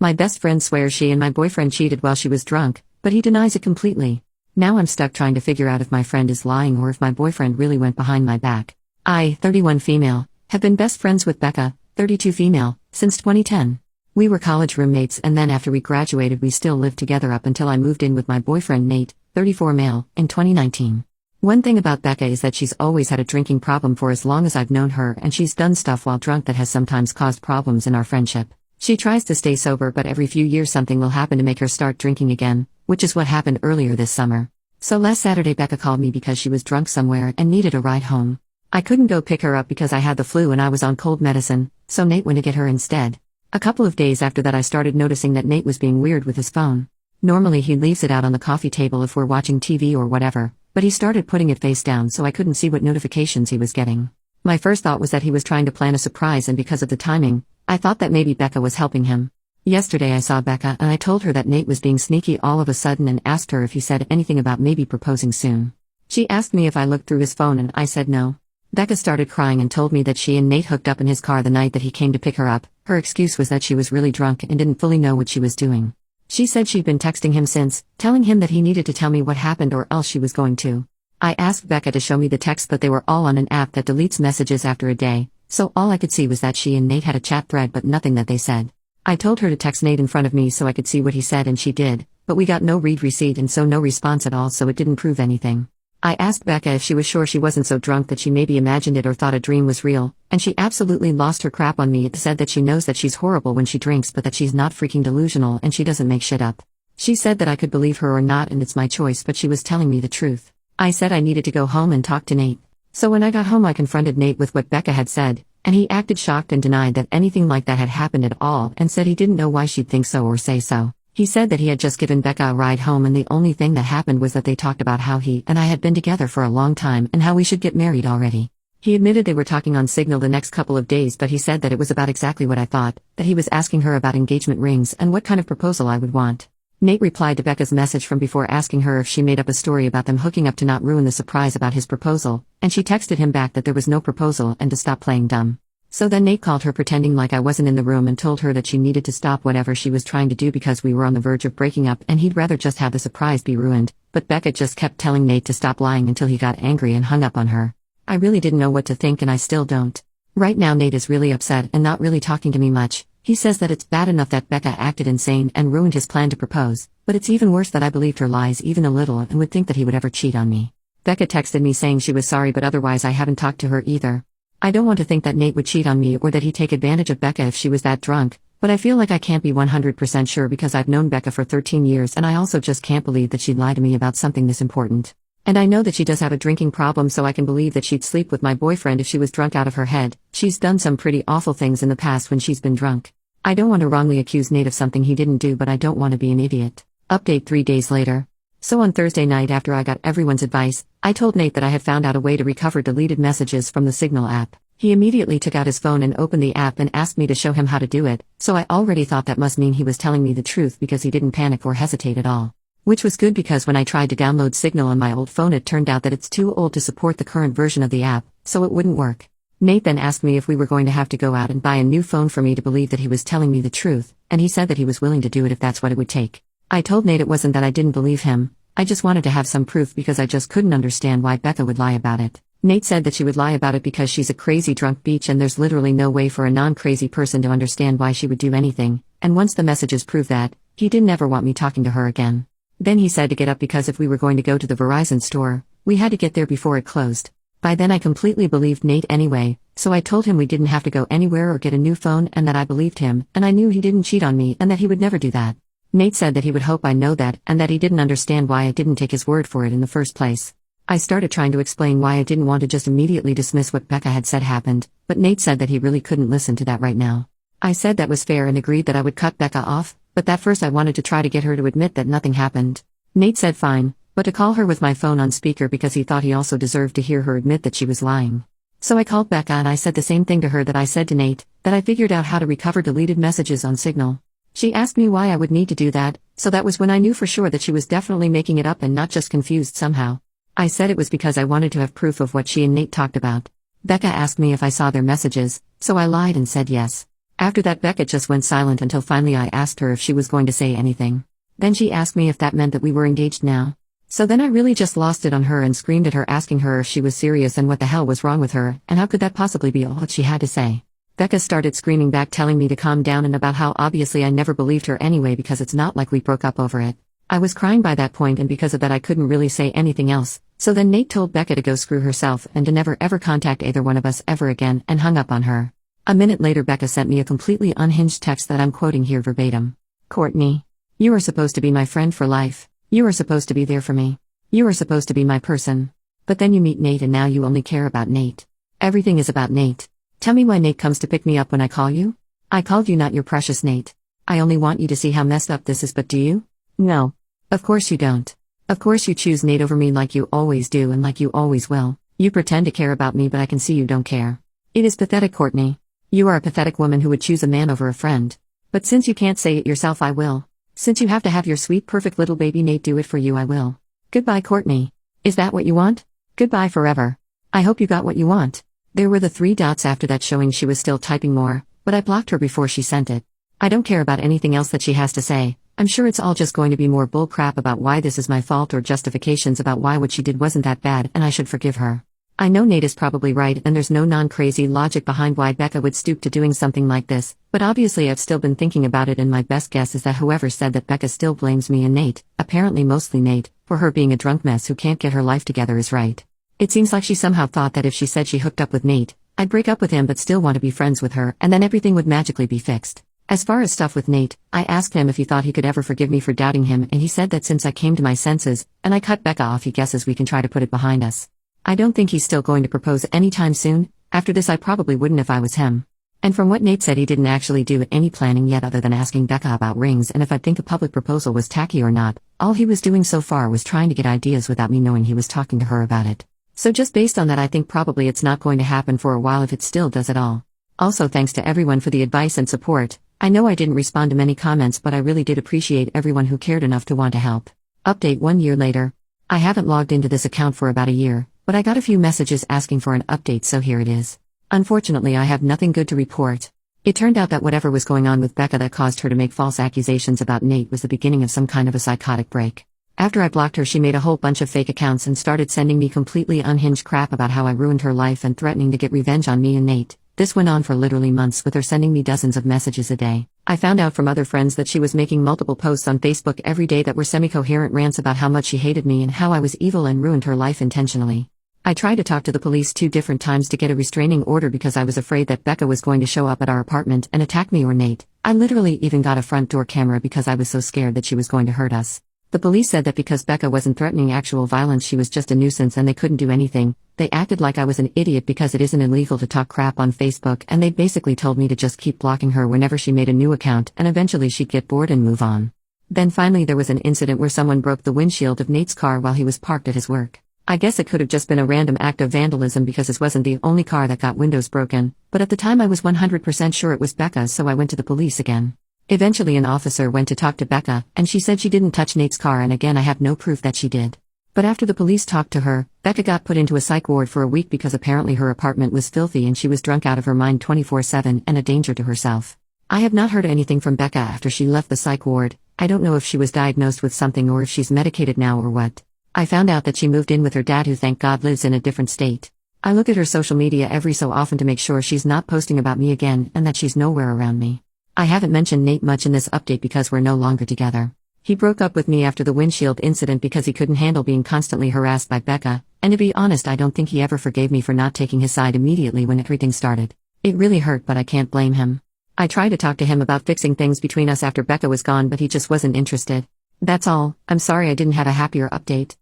My best friend swears she and my boyfriend cheated while she was drunk, but he denies it completely. Now I'm stuck trying to figure out if my friend is lying or if my boyfriend really went behind my back. I, 31 female, have been best friends with Becca, 32 female, since 2010. We were college roommates and then after we graduated we still lived together up until I moved in with my boyfriend Nate, 34 male, in 2019. One thing about Becca is that she's always had a drinking problem for as long as I've known her, and she's done stuff while drunk that has sometimes caused problems in our friendship. She tries to stay sober, but every few years something will happen to make her start drinking again, which is what happened earlier this summer. So last Saturday Becca called me because she was drunk somewhere and needed a ride home. I couldn't go pick her up because I had the flu and I was on cold medicine, so Nate went to get her instead. A couple of days after that I started noticing that Nate was being weird with his phone. Normally he leaves it out on the coffee table if we're watching TV or whatever, but he started putting it face down so I couldn't see what notifications he was getting. My first thought was that he was trying to plan a surprise, and because of the timing, I thought that maybe Becca was helping him. Yesterday I saw Becca and I told her that Nate was being sneaky all of a sudden and asked her if he said anything about maybe proposing soon. She asked me if I looked through his phone and I said no. Becca started crying and told me that she and Nate hooked up in his car the night that he came to pick her up. Her excuse was that she was really drunk and didn't fully know what she was doing. She said she'd been texting him since, telling him that he needed to tell me what happened or else she was going to. I asked Becca to show me the texts, but they were all on an app that deletes messages after a day, so all I could see was that she and Nate had a chat thread but nothing that they said. I told her to text Nate in front of me so I could see what he said and she did, but we got no read receipt and so no response at all, so it didn't prove anything. I asked Becca if she was sure she wasn't so drunk that she maybe imagined it or thought a dream was real, and she absolutely lost her crap on me. It said that she knows that she's horrible when she drinks but that she's not freaking delusional and she doesn't make shit up. She said that I could believe her or not and it's my choice, but she was telling me the truth. I said I needed to go home and talk to Nate. So when I got home I confronted Nate with what Becca had said, and he acted shocked and denied that anything like that had happened at all and said he didn't know why she'd think so or say so. He said that he had just given Becca a ride home and the only thing that happened was that they talked about how he and I had been together for a long time and how we should get married already. He admitted they were talking on Signal the next couple of days, but he said that it was about exactly what I thought, that he was asking her about engagement rings and what kind of proposal I would want. Nate replied to Becca's message from before asking her if she made up a story about them hooking up to not ruin the surprise about his proposal, and she texted him back that there was no proposal and to stop playing dumb. So then Nate called her pretending like I wasn't in the room and told her that she needed to stop whatever she was trying to do because we were on the verge of breaking up and he'd rather just have the surprise be ruined, but Becca just kept telling Nate to stop lying until he got angry and hung up on her. I really didn't know what to think and I still don't. Right now Nate is really upset and not really talking to me much. He says that it's bad enough that Becca acted insane and ruined his plan to propose, but it's even worse that I believed her lies even a little and would think that he would ever cheat on me. Becca texted me saying she was sorry, but otherwise I haven't talked to her either. I don't want to think that Nate would cheat on me or that he'd take advantage of Becca if she was that drunk, but I feel like I can't be 100% sure because I've known Becca for 13 years and I also just can't believe that she'd lie to me about something this important. And I know that she does have a drinking problem, so I can believe that she'd sleep with my boyfriend if she was drunk out of her head. She's done some pretty awful things in the past when she's been drunk. I don't want to wrongly accuse Nate of something he didn't do, but I don't want to be an idiot. Update 3 days later. So on Thursday night after I got everyone's advice, I told Nate that I had found out a way to recover deleted messages from the Signal app. He immediately took out his phone and opened the app and asked me to show him how to do it, so I already thought that must mean he was telling me the truth because he didn't panic or hesitate at all. Which was good because when I tried to download Signal on my old phone it turned out that it's too old to support the current version of the app, so it wouldn't work. Nate then asked me if we were going to have to go out and buy a new phone for me to believe that he was telling me the truth, and he said that he was willing to do it if that's what it would take. I told Nate it wasn't that I didn't believe him, I just wanted to have some proof because I just couldn't understand why Becca would lie about it. Nate said that she would lie about it because she's a crazy drunk bitch and there's literally no way for a non-crazy person to understand why she would do anything, and once the messages prove that, he didn't ever want me talking to her again. Then he said to get up because if we were going to go to the Verizon store, we had to get there before it closed. By then I completely believed Nate anyway, so I told him we didn't have to go anywhere or get a new phone and that I believed him, and I knew he didn't cheat on me and that he would never do that. Nate said that he would hope I know that and that he didn't understand why I didn't take his word for it in the first place. I started trying to explain why I didn't want to just immediately dismiss what Becca had said happened, but Nate said that he really couldn't listen to that right now. I said that was fair and agreed that I would cut Becca off, but that first I wanted to try to get her to admit that nothing happened. Nate said fine, but to call her with my phone on speaker because he thought he also deserved to hear her admit that she was lying. So I called Becca and I said the same thing to her that I said to Nate, that I figured out how to recover deleted messages on Signal. She asked me why I would need to do that, so that was when I knew for sure that she was definitely making it up and not just confused somehow. I said it was because I wanted to have proof of what she and Nate talked about. Becca asked me if I saw their messages, so I lied and said yes. After that, Becca just went silent until finally I asked her if she was going to say anything. Then she asked me if that meant that we were engaged now. So then I really just lost it on her and screamed at her, asking her if she was serious and what the hell was wrong with her, and how could that possibly be all that she had to say. Becca started screaming back, telling me to calm down and about how obviously I never believed her anyway because it's not like we broke up over it. I was crying by that point, and because of that I couldn't really say anything else. So then Nate told Becca to go screw herself and to never ever contact either one of us ever again, and hung up on her. A minute later, Becca sent me a completely unhinged text that I'm quoting here verbatim. "Courtney, you are supposed to be my friend for life. You are supposed to be there for me. You are supposed to be my person. But then you meet Nate and now you only care about Nate. Everything is about Nate. Tell me why Nate comes to pick me up when I call you? I called you, not your precious Nate. I only want you to see how messed up this is, but do you? No. Of course you don't. Of course you choose Nate over me like you always do and like you always will. You pretend to care about me, but I can see you don't care. It is pathetic, Courtney. You are a pathetic woman who would choose a man over a friend. But since you can't say it yourself, I will. Since you have to have your sweet perfect little baby Nate do it for you, I will. Goodbye, Courtney. Is that what you want? Goodbye forever. I hope you got what you want." There were the 3 dots after that showing she was still typing more, but I blocked her before she sent it. I don't care about anything else that she has to say. I'm sure it's all just going to be more bull crap about why this is my fault or justifications about why what she did wasn't that bad and I should forgive her. I know Nate is probably right and there's no non-crazy logic behind why Becca would stoop to doing something like this, but obviously I've still been thinking about it, and my best guess is that whoever said that Becca still blames me and Nate, apparently mostly Nate, for her being a drunk mess who can't get her life together is right. It seems like she somehow thought that if she said she hooked up with Nate, I'd break up with him but still want to be friends with her, and then everything would magically be fixed. As far as stuff with Nate, I asked him if he thought he could ever forgive me for doubting him, and he said that since I came to my senses, and I cut Becca off, he guesses we can try to put it behind us. I don't think he's still going to propose anytime soon. After this I probably wouldn't if I was him. And from what Nate said, he didn't actually do any planning yet other than asking Becca about rings and if I'd think a public proposal was tacky or not. All he was doing so far was trying to get ideas without me knowing he was talking to her about it. So just based on that, I think probably it's not going to happen for a while if it still does at all. Also, thanks to everyone for the advice and support. I know I didn't respond to many comments, but I really did appreciate everyone who cared enough to want to help. Update 1 year later. I haven't logged into this account for about a year, but I got a few messages asking for an update, so here it is. Unfortunately, I have nothing good to report. It turned out that whatever was going on with Becca that caused her to make false accusations about Nate was the beginning of some kind of a psychotic break. After I blocked her, she made a whole bunch of fake accounts and started sending me completely unhinged crap about how I ruined her life and threatening to get revenge on me and Nate. This went on for literally months, with her sending me dozens of messages a day. I found out from other friends that she was making multiple posts on Facebook every day that were semi-coherent rants about how much she hated me and how I was evil and ruined her life intentionally. I tried to talk to the police 2 different times to get a restraining order because I was afraid that Becca was going to show up at our apartment and attack me or Nate. I literally even got a front door camera because I was so scared that she was going to hurt us. The police said that because Becca wasn't threatening actual violence, she was just a nuisance and they couldn't do anything. They acted like I was an idiot because it isn't illegal to talk crap on Facebook, and they basically told me to just keep blocking her whenever she made a new account and eventually she'd get bored and move on. Then finally there was an incident where someone broke the windshield of Nate's car while he was parked at his work. I guess it could have just been a random act of vandalism because this wasn't the only car that got windows broken, but at the time I was 100% sure it was Becca's, so I went to the police again. Eventually an officer went to talk to Becca, and she said she didn't touch Nate's car, and again I have no proof that she did. But after the police talked to her, Becca got put into a psych ward for a week because apparently her apartment was filthy and she was drunk out of her mind 24/7 and a danger to herself. I have not heard anything from Becca after she left the psych ward. I don't know if she was diagnosed with something or if she's medicated now or what. I found out that she moved in with her dad, who thank God lives in a different state. I look at her social media every so often to make sure she's not posting about me again and that she's nowhere around me. I haven't mentioned Nate much in this update because we're no longer together. He broke up with me after the windshield incident because he couldn't handle being constantly harassed by Becca, and to be honest I don't think he ever forgave me for not taking his side immediately when everything started. It really hurt, but I can't blame him. I tried to talk to him about fixing things between us after Becca was gone, but he just wasn't interested. That's all. I'm sorry I didn't have a happier update.